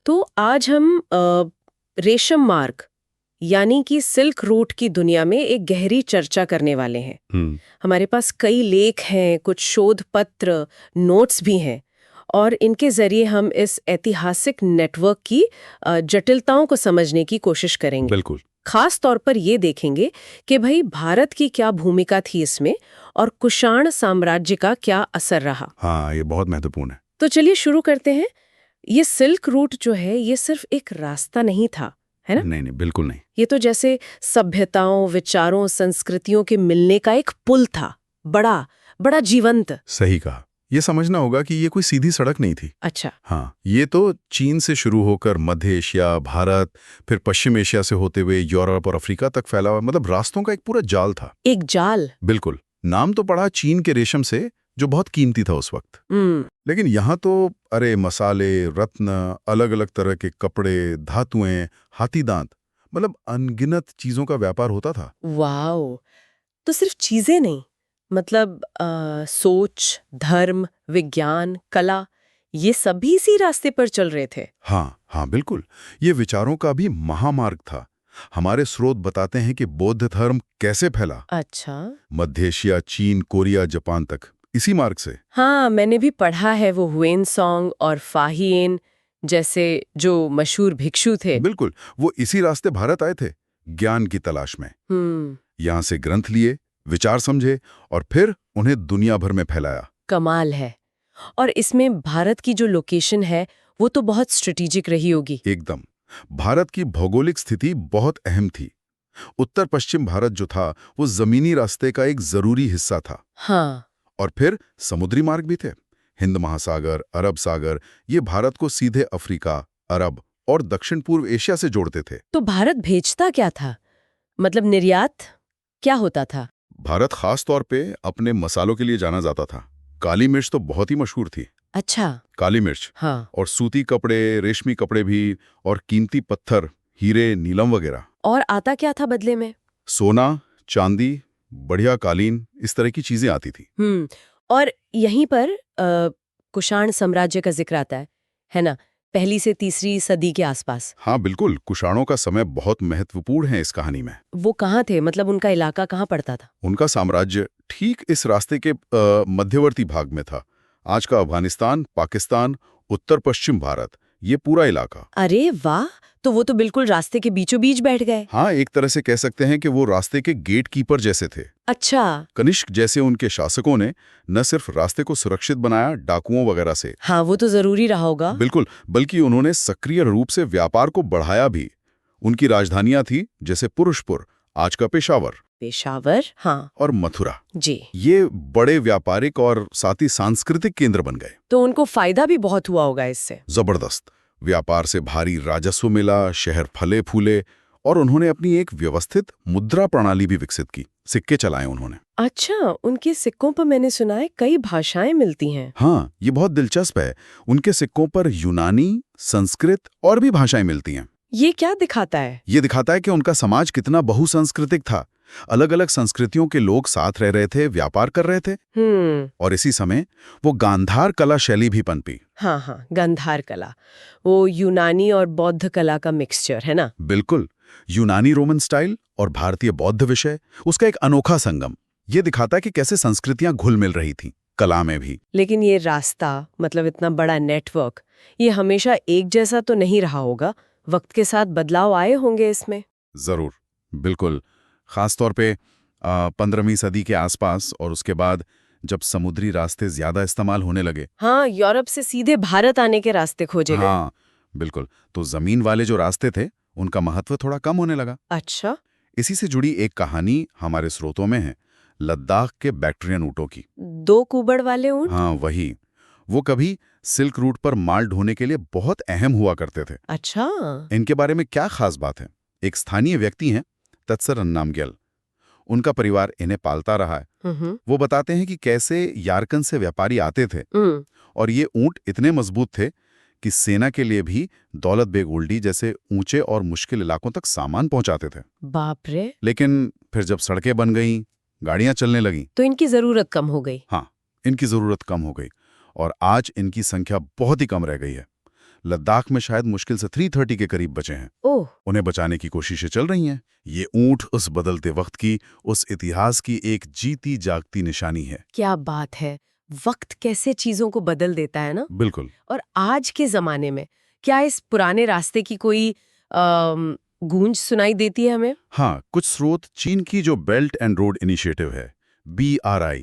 तो आज हम रेशम मार्ग यानी कि सिल्क रूट की दुनिया में एक गहरी चर्चा करने वाले हैं। हम्म। हमारे पास कई लेख हैं, कुछ शोध पत्र, नोट्स भी हैं और इनके जरिए हम इस ऐतिहासिक नेटवर्क की जटिलताओं को समझने की कोशिश करेंगे। बिल्कुल। खास तौर पर ये देखेंगे कि भाई भारत की क्या भूमिका थी इसमें और कुषाण साम्राज्य का क्या असर रहा। हाँ, ये बहुत महत्वपूर्ण है। तो चलिए शुरू करते हैं। ये सिल्क रूट जो है ये सिर्फ एक रास्ता नहीं था, है ना? नहीं नहीं, बिल्कुल नहीं। ये तो जैसे सभ्यताओं, विचारों, संस्कृतियों के मिलने का एक पुल था, बड़ा बड़ा जीवंत। सही कहा। ये समझना होगा कि ये कोई सीधी सड़क नहीं थी। अच्छा। हाँ, ये तो चीन से शुरू होकर मध्य एशिया, भारत, फिर पश्चिम एशिया से होते हुए यूरोप और अफ्रीका तक फैला हुआ, मतलब रास्तों का एक पूरा जाल था। एक जाल। बिल्कुल। नाम तो पड़ा चीन के रेशम से, जो बहुत कीमती था उस वक्त। लेकिन यहाँ तो अरे मसाले, रत्न, अलग अलग तरह के कपड़े, धातुएं, हाथी दांत, मतलब अनगिनत चीजों का व्यापार होता था। वाओ। तो सिर्फ चीजें नहीं, मतलब सोच, धर्म, विज्ञान, कला, ये सभी इसी रास्ते पर चल रहे थे। हाँ हाँ, बिल्कुल। ये विचारों का भी महामार्ग था। हमारे स्रोत बताते हैं कि बौद्ध धर्म कैसे फैला अच्छा। मध्य एशिया, चीन, कोरिया, जापान तक, इसी मार्ग से। हाँ, मैंने भी पढ़ा है वो हुएनसोंग और फाहियन जैसे जो मशहूर भिक्षु थे। बिल्कुल, वो इसी रास्ते भारत आए थे, ज्ञान की तलाश में। हम्म। यहाँ से ग्रंथ लिए, विचार समझे और फिर उन्हें दुनिया भर में फैलाया। कमाल है। और इसमें भारत की जो लोकेशन है वो तो बहुत स्ट्रेटेजिक रही होगी। एकदम। भारत की भौगोलिक स्थिति बहुत अहम थी। उत्तर पश्चिम भारत जो था, वो जमीनी रास्ते का एक जरूरी हिस्सा था। हाँ। और फिर समुद्री मार्ग भी थे। हिंद महासागर, अरब सागर, ये भारत को सीधे अफ्रीका, अरब और दक्षिण पूर्व एशिया से जोड़ते थे। तो भारत भेजता क्या था, मतलब निर्यात क्या होता था? भारत खास तौर पे अपने मसालों के लिए जाना जाता था। काली मिर्च तो बहुत ही मशहूर थी। अच्छा। काली मिर्च हाँ। और सूती कपड़े, रेशमी कपड़े भी, और कीमती पत्थर, हीरे, नीलम वगैरह। और आता क्या था बदले में? सोना, चांदी, बढ़िया कालीन, इस तरह की चीजें आती थी। और यहीं पर कुषाण साम्राज्य का जिक्र आता है ना? पहली से तीसरी सदी के आसपास। हाँ बिल्कुल, कुषाणों का समय बहुत महत्वपूर्ण है इस कहानी में। वो कहाँ थे, मतलब उनका इलाका कहाँ पड़ता था? उनका साम्राज्य ठीक इस रास्ते के मध्यवर्ती भाग में था। आज का अफगानिस्तान, पाकिस्तान, उत्तर पश्चिम भारत, ये पूरा इलाका। अरे वाह, तो वो तो बिल्कुल रास्ते के बीचों बीच बैठ गए। हाँ, एक तरह से कह सकते हैं कि वो रास्ते के गेट कीपर जैसे थे। अच्छा। कनिष्क जैसे उनके शासकों ने न सिर्फ रास्ते को सुरक्षित बनाया डाकुओं वगैरह से, हाँ, वो तो जरूरी रहा होगा। बिल्कुल, बल्कि उन्होंने सक्रिय रूप से व्यापार को बढ़ाया भी। उनकी राजधानियां थी जैसे पुरुषपुर, आज का पेशावर, पेशावर, हाँ। और मथुरा। जी। ये बड़े व्यापारिक और साथ ही सांस्कृतिक केंद्र बन गए। तो उनको फायदा भी बहुत हुआ होगा इससे। जबरदस्त। व्यापार से भारी राजस्व मिला, शहर फले फूले, और उन्होंने अपनी एक व्यवस्थित मुद्रा प्रणाली भी विकसित की। सिक्के चलाए उन्होंने। अच्छा, उनके सिक्कों पर मैंने सुना है कई भाषाएं मिलती हैं। हाँ, ये बहुत दिलचस्प है। उनके सिक्कों पर यूनानी, संस्कृत और भी भाषाएं मिलती हैं। ये क्या दिखाता है? ये दिखाता है कि उनका समाज कितना बहुसांस्कृतिक था। अलग अलग संस्कृतियों के लोग साथ रह रहे थे, व्यापार कर रहे थे। और इसी समय वो गांधार कला शैली भी पनपी। हाँ हाँ, गांधार कला, वो यूनानी और बौद्ध कला का मिक्सचर है ना? बिल्कुल। यूनानी रोमन स्टाइल और भारतीय बौद्ध विषय, उसका एक अनोखा संगम। ये दिखाता है कि कैसे संस्कृतियां घुल मिल रही थीं, कला में भी। लेकिन ये रास्ता, मतलब इतना बड़ा नेटवर्क, ये हमेशा एक जैसा तो नहीं रहा होगा। वक्त के साथ बदलाव आए होंगे इसमें। जरूर, बिल्कुल। खास तौर पे 15वीं सदी के आसपास, और उसके बाद जब समुद्री रास्ते ज्यादा इस्तेमाल होने लगे। हाँ, यूरोप से सीधे भारत आने के रास्ते खोजे गए। हाँ बिल्कुल, तो जमीन वाले जो रास्ते थे, उनका महत्व थोड़ा कम होने लगा। अच्छा। इसी से जुड़ी एक कहानी हमारे स्रोतों में है, लद्दाख के बैक्ट्रियन ऊँटों की। दो कुबड़ वाले ऊंट? हाँ वही। वो कभी सिल्क रूट पर माल ढोने के लिए बहुत अहम हुआ करते थे। अच्छा। इनके बारे में क्या खास बात है? एक स्थानीय व्यक्ति हैं, तत्सर नामग्याल। उनका परिवार इन्हें पालता रहा है। वो बताते हैं कि कैसे यारकन से व्यापारी आते थे, और ये ऊंट इतने मजबूत थे कि सेना के लिए भी दौलत बेग ओल्डी जैसे ऊंचे और मुश्किल इलाकों तक सामान पहुंचाते थे। बाप रे। लेकिन फिर जब सड़कें बन गईं, गाड़ियां चलने लगीं, तो इनकी जरूरत कम हो गई। हाँ, इनकी जरूरत कम हो गई और आज इनकी संख्या बहुत ही कम रह गई है। लद्दाख में शायद मुश्किल से 330 के करीब बचे हैं। ओह, उन्हें बचाने की कोशिशें चल रही हैं। ये ऊंट उस बदलते वक्त की, उस इतिहास की एक जीती जागती निशानी है। क्या बात है। वक्त कैसे चीजों को बदल देता है ना। बिल्कुल। और आज के जमाने में क्या इस पुराने रास्ते की कोई गूंज सुनाई देती है हमें? हाँ, कुछ स्रोत चीन की जो बेल्ट एंड रोड इनिशिएटिव है, BRI,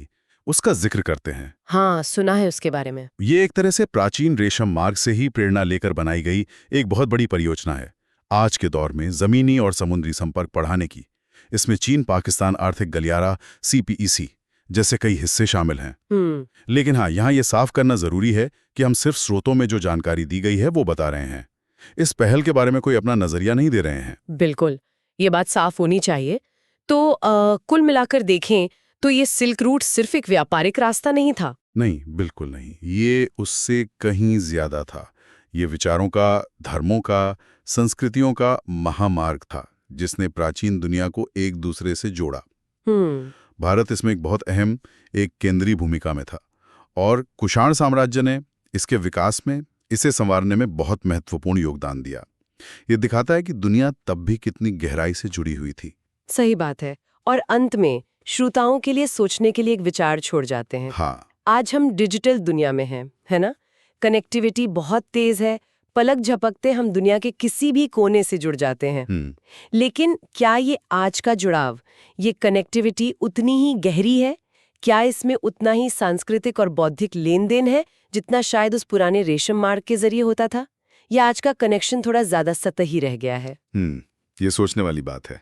उसका जिक्र करते हैं। हाँ, सुना है उसके बारे में। ये एक तरह से प्राचीन रेशम मार्ग से ही प्रेरणा लेकर बनाई गई एक बहुत बड़ी परियोजना है, आज के दौर में जमीनी और समुद्री संपर्क बढ़ाने की। इसमें चीन पाकिस्तान आर्थिक गलियारा CPEC जैसे कई हिस्से शामिल हैं। लेकिन हाँ, यहाँ ये साफ करना जरूरी है कि हम सिर्फ स्रोतों में जो जानकारी दी गई है वो बता रहे हैं। इस पहल के बारे में कोई अपना नजरिया नहीं दे रहे हैं। बिल्कुल, ये बात साफ होनी चाहिए। तो कुल मिलाकर देखें तो ये सिल्क रूट सिर्फ एक व्यापारिक रास्ता नहीं था। नहीं, बिल्कुल नहीं। ये उससे कहीं ज्यादा था। ये विचारों का, धर्मों का, संस्कृतियों का महामार्ग था, जिसने प्राचीन दुनिया को एक दूसरे से जोड़ा। भारत इसमें एक बहुत अहम, एक केंद्रीय भूमिका में था, और कुषाण साम्राज्य ने इसके विकास में, इसे संवारने में बहुत महत्वपूर्ण योगदान दिया। ये दिखाता है कि दुनिया तब भी कितनी गहराई से जुड़ी हुई थी। सही बात है। और अंत में श्रोताओं के लिए सोचने के लिए एक विचार छोड़ जाते हैं। हाँ, आज हम डिजिटल दुनिया में हैं, है ना? कनेक्टिविटी बहुत तेज है, पलक झपकते हम दुनिया के किसी भी कोने से जुड़ जाते हैं। लेकिन क्या ये आज का जुड़ाव, ये कनेक्टिविटी उतनी ही गहरी है? क्या इसमें उतना ही सांस्कृतिक और बौद्धिक लेन देन है जितना शायद उस पुराने रेशम मार्ग के जरिए होता था? या आज का कनेक्शन थोड़ा ज्यादा सतही रह गया है? ये सोचने वाली बात है।